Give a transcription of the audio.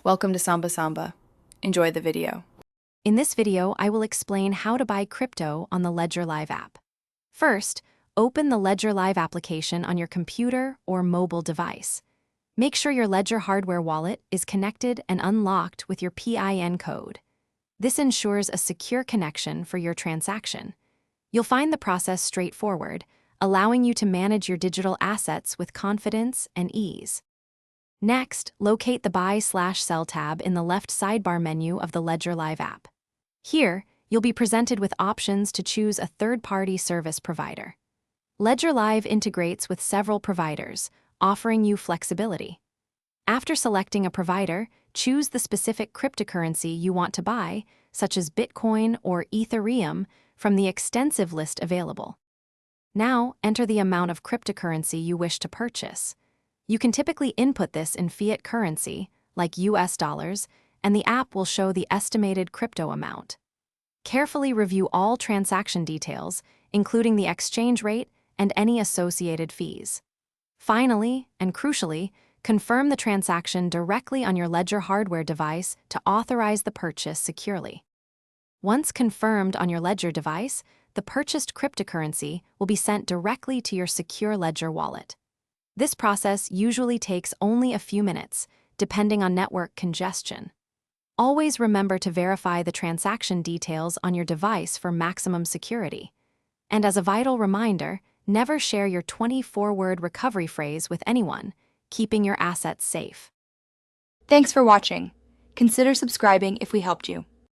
Welcome to Samba Samba. Enjoy the video. In this video, I will explain how to buy crypto on the Ledger Live app. First, open the Ledger Live application on your computer or mobile device. Make sure your Ledger hardware wallet is connected and unlocked with your PIN code. This ensures a secure connection for your transaction. You'll find the process straightforward, allowing you to manage your digital assets with confidence and ease. Next, locate the Buy/Sell tab in the left sidebar menu of the Ledger Live app. Here, you'll be presented with options to choose a third-party service provider. Ledger Live integrates with several providers, offering you flexibility. After selecting a provider, choose the specific cryptocurrency you want to buy, such as Bitcoin or Ethereum, from the extensive list available. Now, enter the amount of cryptocurrency you wish to purchase. You can typically input this in fiat currency, like US dollars, and the app will show the estimated crypto amount. Carefully review all transaction details, including the exchange rate and any associated fees. Finally, and crucially, confirm the transaction directly on your Ledger hardware device to authorize the purchase securely. Once confirmed on your Ledger device, the purchased cryptocurrency will be sent directly to your secure Ledger wallet. This process usually takes only a few minutes, depending on network congestion. Always remember to verify the transaction details on your device for maximum security. And as a vital reminder, never share your 24-word recovery phrase with anyone, keeping your assets safe. Thanks for watching. Consider subscribing if we helped you.